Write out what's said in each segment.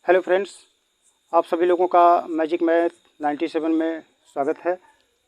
Hello friends, आप सभी लोगों का मैजिक मैथ 97 में स्वागत है।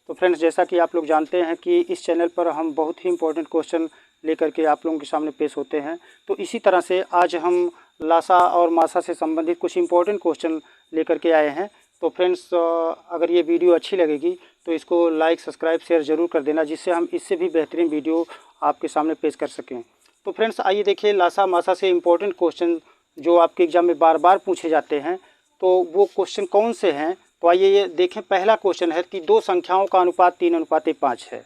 तो फ्रेंड्स, जैसा कि आप लोग जानते हैं कि इस चैनल पर हम बहुत ही इम्पोर्टेंट क्वेश्चन लेकर के आप लोगों के सामने पेश होते हैं। तो इसी तरह से आज हम लासा और मासा से संबंधित कुछ इम्पोर्टेंट क्वेश्चन लेकर के आए हैं। तो फ्रेंड्स, अगर ये वीडियो अच्छी लगेगी तो इसको लाइक, सब्सक्राइब, शेयर ज़रूर कर देना, जिससे हम इससे भी बेहतरीन वीडियो आपके सामने पेश कर सकें। तो फ्रेंड्स, आइए देखिए लासा मासा से इम्पोर्टेंट क्वेश्चन जो आपके एग्ज़ाम में बार बार पूछे जाते हैं, तो वो क्वेश्चन कौन से हैं। तो आइए ये देखें। पहला क्वेश्चन है कि दो संख्याओं का अनुपात 3:5 है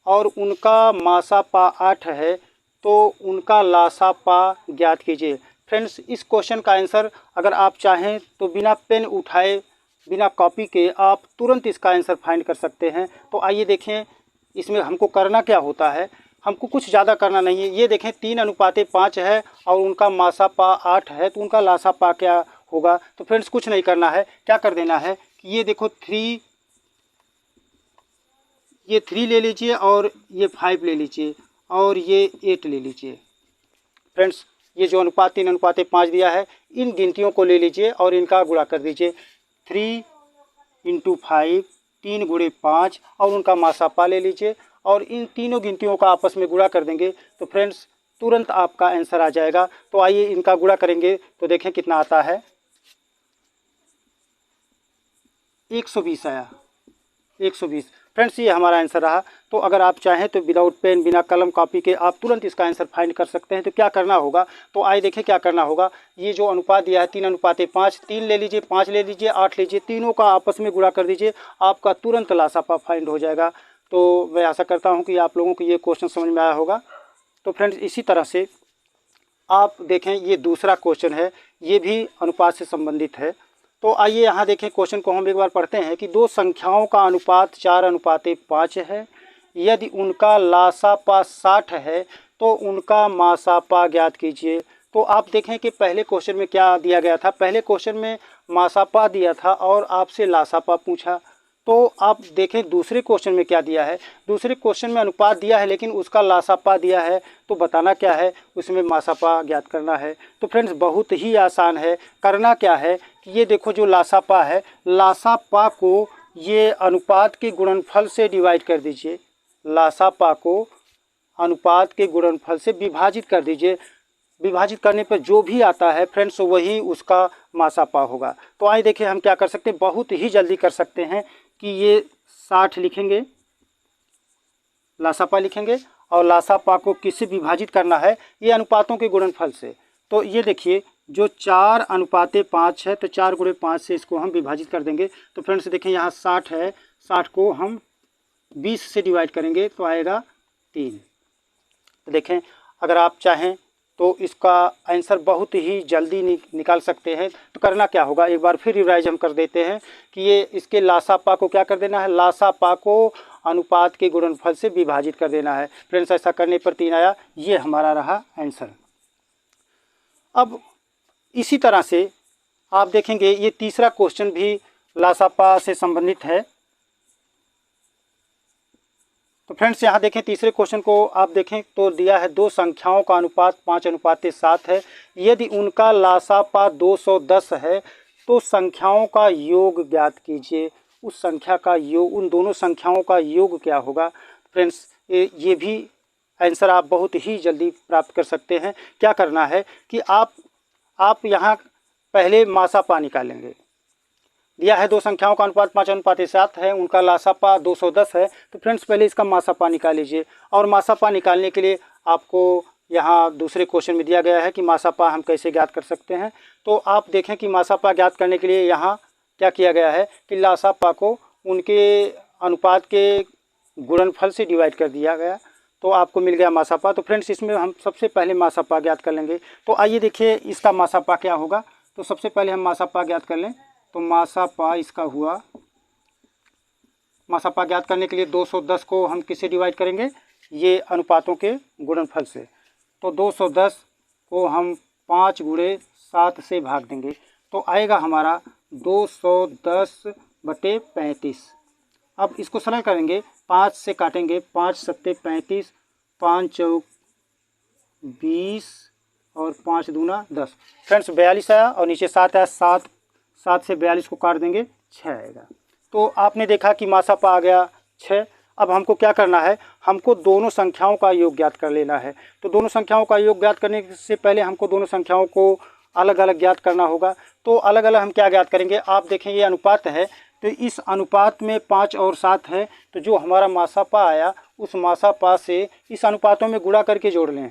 और उनका मासा पा 8 है, तो उनका लासा पा ज्ञात कीजिए। फ्रेंड्स, इस क्वेश्चन का आंसर अगर आप चाहें तो बिना पेन उठाए, बिना कॉपी के आप तुरंत इसका आंसर फाइंड कर सकते हैं। तो आइए देखें इसमें हमको करना क्या होता है। हमको कुछ ज़्यादा करना नहीं है। ये देखें 3:5 है और उनका मासा पा 8 है, तो उनका लासा पा क्या होगा। तो फ्रेंड्स, कुछ नहीं करना है। क्या कर देना है कि ये देखो 3 ले लीजिए और ये 5 ले लीजिए और ये 8 ले लीजिए। फ्रेंड्स, ये जो अनुपात 3:5 दिया है, इन गिनतियों को ले लीजिए और इनका गुणा कर दीजिए। 3 × 5, 3 × 5 और उनका मासा पा ले लीजिए और इन तीनों गिनतियों का आपस में गुणा कर देंगे तो फ्रेंड्स तुरंत आपका आंसर आ जाएगा। तो आइए इनका गुणा करेंगे तो देखें कितना आता है। 120 आया, 120। फ्रेंड्स, ये हमारा आंसर रहा। तो अगर आप चाहें तो विदाउट पेन, बिना कलम कॉपी के आप तुरंत इसका आंसर फाइंड कर सकते हैं। तो क्या करना होगा, तो आइए देखें क्या करना होगा। ये जो अनुपात दिया है 3:5, 3 ले लीजिए, 5 ले लीजिए, 8 लीजिए, तीनों का आपस में गुणा कर दीजिए, आपका तुरंत लासापा फाइंड हो जाएगा। तो मैं आशा करता हूँ कि आप लोगों को ये क्वेश्चन समझ में आया होगा। तो फ्रेंड्स, इसी तरह से आप देखें ये दूसरा क्वेश्चन है, ये भी अनुपात से संबंधित है। तो आइए यहाँ देखें, क्वेश्चन को हम एक बार पढ़ते हैं कि दो संख्याओं का अनुपात 4:5 है। यदि उनका लासापा 60 है तो उनका मासापा ज्ञात कीजिए। तो आप देखें कि पहले क्वेश्चन में क्या दिया गया था। पहले क्वेश्चन में मासापा दिया था और आपसे लासापा पूछा। तो आप देखें दूसरे क्वेश्चन में क्या दिया है। दूसरे क्वेश्चन में अनुपात दिया है लेकिन उसका लासापा दिया है, तो बताना क्या है, उसमें मासापा ज्ञात करना है। तो फ्रेंड्स, बहुत ही आसान है। करना क्या है कि ये देखो जो लासापा है, लासापा को ये अनुपात के गुणनफल से डिवाइड कर दीजिए। लासापा को अनुपात के गुणनफल से विभाजित कर दीजिए। विभाजित करने पर जो भी आता है फ्रेंड्स, वही उसका मासापा होगा। तो आइए देखिए हम क्या कर सकते हैं, बहुत ही जल्दी कर सकते हैं कि ये 60 लिखेंगे, लासापा लिखेंगे और लासापा को किससे विभाजित करना है, ये अनुपातों के गुणनफल से। तो ये देखिए जो 4:5 है, तो 4 × 5 से इसको हम विभाजित कर देंगे। तो फ्रेंड्स देखें यहाँ 60 है, 60 को हम 20 से डिवाइड करेंगे तो आएगा 3। तो देखें, अगर आप चाहें तो इसका आंसर बहुत ही जल्दी निकाल सकते हैं। तो करना क्या होगा, एक बार फिर रिवाइज हम कर देते हैं कि ये इसके लासापा को क्या कर देना है, लासापा को अनुपात के गुणनफल से विभाजित कर देना है। फ्रेंड्स, ऐसा करने पर 3 आया, ये हमारा रहा आंसर। अब इसी तरह से आप देखेंगे ये तीसरा क्वेश्चन भी लासापा से संबंधित है। तो फ्रेंड्स, यहाँ देखें तीसरे क्वेश्चन को आप देखें तो दिया है दो संख्याओं का अनुपात 5:7 है। यदि उनका लासापा 210 है तो संख्याओं का योग ज्ञात कीजिए। उस संख्या का योग, उन दोनों संख्याओं का योग क्या होगा। फ्रेंड्स, ये भी आंसर आप बहुत ही जल्दी प्राप्त कर सकते हैं। क्या करना है कि आप यहाँ पहले मासापा निकालेंगे। दिया है दो संख्याओं का अनुपात 5:7 है, उनका लासापा 210 है। तो फ्रेंड्स, पहले इसका मासापा निकाल लीजिए। और मासापा निकालने के लिए आपको यहाँ दूसरे क्वेश्चन में दिया गया है कि मासापा हम कैसे ज्ञात कर सकते हैं। तो आप देखें कि मासापा ज्ञात करने के लिए यहाँ क्या किया गया है कि लासापा को उनके अनुपात के गुणनफल से डिवाइड कर दिया गया, तो आपको मिल गया मासापा। तो फ्रेंड्स, इसमें हम सबसे पहले मासापा ज्ञात कर लेंगे। तो आइए देखिए इसका मासापा क्या होगा। तो सबसे पहले हम मासापा ज्ञात कर लें। तो मासापा इसका हुआ, मासापा ज्ञात करने के लिए 210 को हम किससे डिवाइड करेंगे, ये अनुपातों के गुणनफल से। तो 210 को हम 5 × 7 से भाग देंगे तो आएगा हमारा 210/35। अब इसको सरल करेंगे, 5 से काटेंगे, 5 × 7 = 35, 5 × 4 = 20 और 5 दूना 10। फ्रेंड्स 42 आया और नीचे 7 आया, 7 से 42 को काट देंगे 6 आएगा। तो आपने देखा कि मासापा आ गया 6। अब हमको क्या करना है, हमको दोनों संख्याओं का योग ज्ञात कर लेना है। तो दोनों संख्याओं का योग ज्ञात करने से पहले हमको दोनों संख्याओं को अलग अलग ज्ञात करना होगा। तो अलग अलग हम क्या ज्ञात करेंगे, आप देखें ये अनुपात है, तो इस अनुपात में 5 और 7 है, तो जो हमारा मासापा आया उस मासापा से इस अनुपातों में गुणा करके जोड़ लें।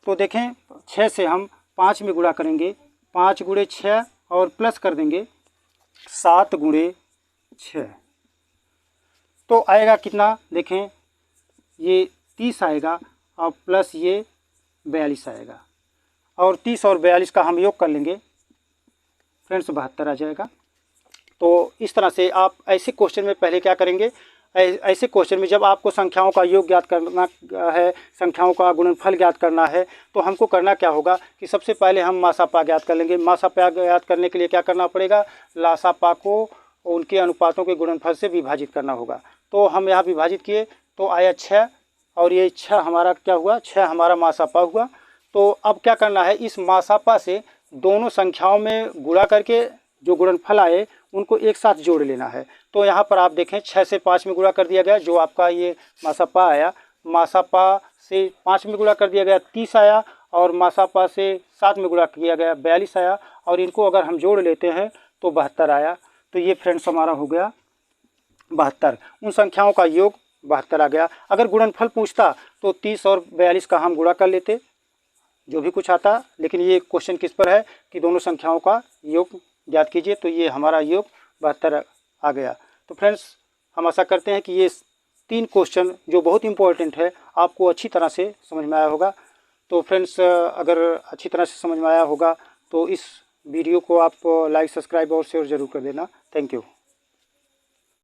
तो देखें 6 से हम 5 में गुणा करेंगे, 5 गुणे 6 और प्लस कर देंगे 7 गुणे 6, तो आएगा कितना, देखें ये 30 आएगा और प्लस ये 42 आएगा, और 30 और 42 का हम योग कर लेंगे फ्रेंड्स 72 आ जाएगा। तो इस तरह से आप ऐसे क्वेश्चन में पहले क्या करेंगे, ऐसे क्वेश्चन में जब आपको संख्याओं का योग ज्ञात करना है, संख्याओं का गुणनफल ज्ञात करना है, तो हमको करना क्या होगा कि सबसे पहले हम मासापा ज्ञात कर लेंगे। मासापा ज्ञात करने के लिए क्या करना पड़ेगा, लासापा को उनके अनुपातों के गुणनफल से विभाजित करना होगा। तो हम यहाँ विभाजित किए तो आया 6, और ये 6 हमारा क्या हुआ, 6 हमारा मासापा हुआ। तो अब क्या करना है, इस मासापा से दोनों संख्याओं में गुणा करके जो गुणनफल आए उनको एक साथ जोड़ लेना है। तो यहाँ पर आप देखें 6 से 5 में गुणा कर दिया गया, जो आपका ये मासापा आया, मासापा से 5 में गुणा कर दिया गया 30 आया, और मासापा से 7 में गुणा किया गया 42 आया, और इनको अगर हम जोड़ लेते हैं तो 72 आया। तो ये फ्रेंड्स हमारा हो गया 72, उन संख्याओं का योग 72 आ गया। अगर गुणनफल पूछता तो 30 और 42 का हम गुणा कर लेते, जो भी कुछ आता, लेकिन ये क्वेश्चन किस पर है कि दोनों संख्याओं का योग ज्ञात कीजिए, तो ये हमारा योग 72 आ गया। तो फ्रेंड्स हम आशा करते हैं कि ये 3 क्वेश्चन जो बहुत इंपॉर्टेंट है आपको अच्छी तरह से समझ में आया होगा। तो फ्रेंड्स अगर अच्छी तरह से समझ में आया होगा तो इस वीडियो को आप लाइक, सब्सक्राइब और शेयर ज़रूर कर देना। Thank you.